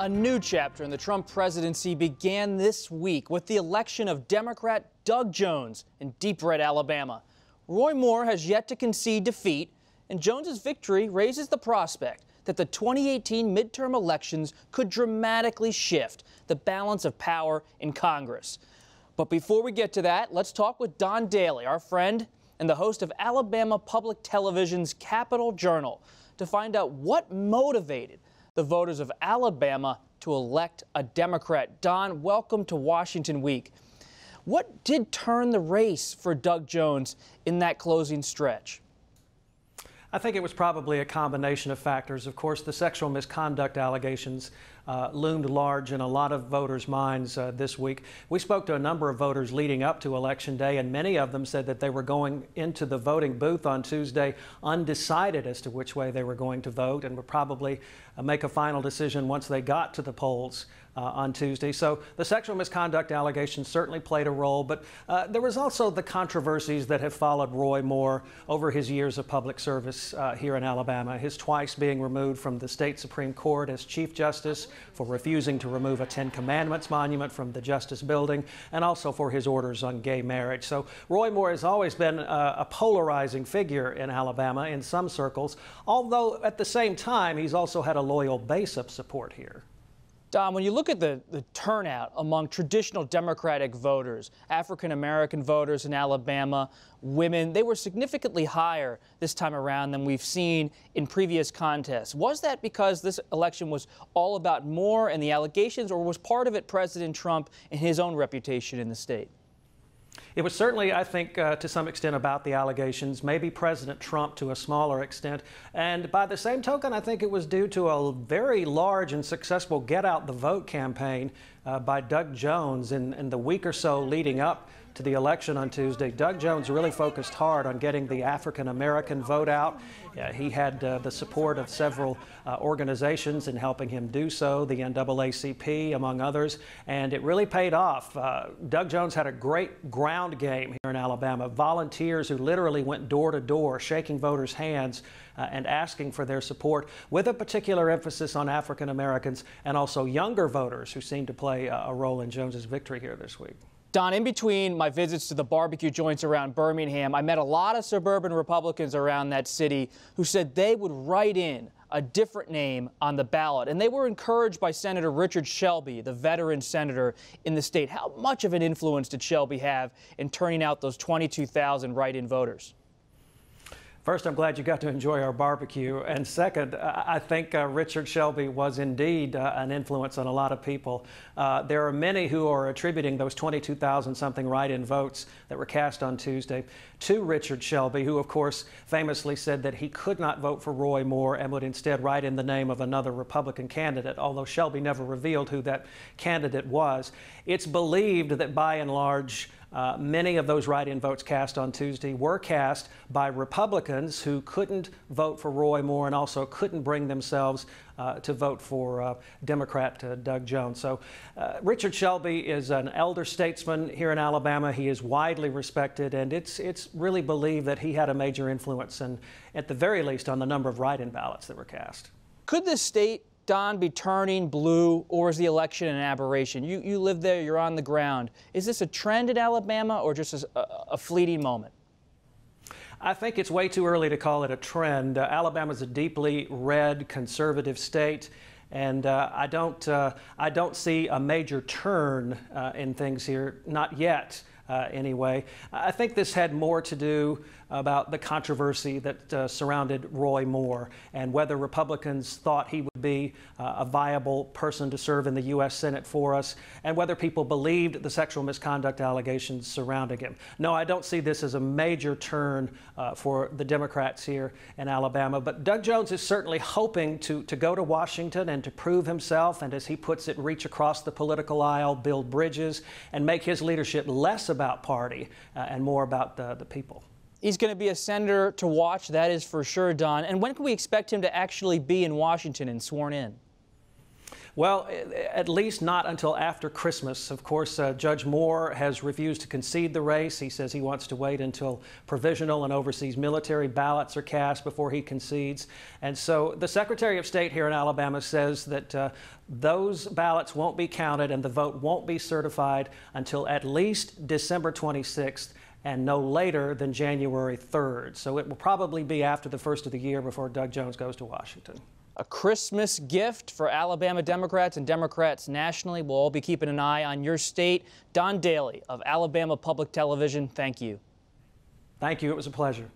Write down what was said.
A new chapter in the Trump presidency began this week with the election of Democrat Doug Jones in deep red Alabama. Roy Moore has yet to concede defeat, and Jones's victory raises the prospect that the 2018 midterm elections could dramatically shift the balance of power in Congress. But before we get to that, let's talk with Don Dailey, our friend and the host of Alabama Public Television's Capitol Journal, to find out what motivated the voters of Alabama to elect a Democrat. Don, welcome to Washington Week. What did turn the race for Doug Jones in that closing stretch? I think it was probably a combination of factors. Of course, the sexual misconduct allegations loomed large in a lot of voters' minds this week. We spoke to a number of voters leading up to Election Day, and many of them said that they were going into the voting booth on Tuesday undecided as to which way they were going to vote, and would probably make a final decision once they got to the polls on Tuesday. So the sexual misconduct allegations certainly played a role, but there was also the controversies that have followed Roy Moore over his years of public service here in Alabama. His twice being removed from the state Supreme Court as Chief Justice, for refusing to remove a Ten Commandments monument from the Justice Building, and also for his orders on gay marriage. So Roy Moore has always been a polarizing figure in Alabama in some circles, although at the same time he's also had a loyal base of support here. Don, when you look at the turnout among traditional Democratic voters, African-American voters in Alabama, women, they were significantly higher this time around than we've seen in previous contests. Was that because this election was all about Moore and the allegations, or was part of it President Trump and his own reputation in the state? It was certainly, I think, to some extent about the allegations, maybe President Trump to a smaller extent. And by the same token, I think it was due to a very large and successful get out the vote campaign by Doug Jones in the week or so leading up to the election on Tuesday. Doug Jones really focused hard on getting the African-American vote out. He had the support of several organizations in helping him do so, the NAACP, among others, and it really paid off. Doug Jones had a great ground game here in Alabama. Volunteers who literally went door to door, shaking voters' hands and asking for their support, with a particular emphasis on African-Americans and also younger voters who seemed to play a role in Jones's victory here this week. Don, in between my visits to the barbecue joints around Birmingham, I met a lot of suburban Republicans around that city who said they would write in a different name on the ballot. And they were encouraged by Senator Richard Shelby, the veteran senator in the state. How much of an influence did Shelby have in turning out those 22,000 write-in voters? First, I'm glad you got to enjoy our barbecue. And second, I think Richard Shelby was indeed an influence on a lot of people. There are many who are attributing those 22,000-something write-in votes that were cast on Tuesday to Richard Shelby, who, of course, famously said that he could not vote for Roy Moore and would instead write in the name of another Republican candidate, although Shelby never revealed who that candidate was. It's believed that, by and large, many of those write-in votes cast on Tuesday were cast by Republicans who couldn't vote for Roy Moore and also couldn't bring themselves to vote for Democrat Doug Jones. So Richard Shelby is an elder statesman here in Alabama. He is widely respected, and it's really believed that he had a major influence, and at the very least, on the number of write-in ballots that were cast. Could the state, Don, be turning blue, or is the election an aberration? You live there, you're on the ground. Is this a trend in Alabama or just a fleeting moment? I think it's way too early to call it a trend. Alabama's a deeply red, conservative state, and I don't see a major turn in things here, not yet. Anyway, I think this had more to do about the controversy that surrounded Roy Moore and whether Republicans thought he would be a viable person to serve in the U.S. Senate for us, and whether people believed the sexual misconduct allegations surrounding him. No, I don't see this as a major turn for the Democrats here in Alabama, but Doug Jones is certainly hoping to go to Washington and to prove himself, and as he puts it, reach across the political aisle, build bridges, and make his leadership less about party and more about the people. He's going to be a senator to watch, that is for sure, Don. And when can we expect him to actually be in Washington and sworn in? Well, at least not until after Christmas. Of course, Judge Moore has refused to concede the race. He says he wants to wait until provisional and overseas military ballots are cast before he concedes. And so the Secretary of State here in Alabama says that those ballots won't be counted and the vote won't be certified until at least December 26th and no later than January 3rd. So it will probably be after the first of the year before Doug Jones goes to Washington. A Christmas gift for Alabama Democrats and Democrats nationally. We'll all be keeping an eye on your state. Don Dailey of Alabama Public Television, thank you. Thank you. It was a pleasure.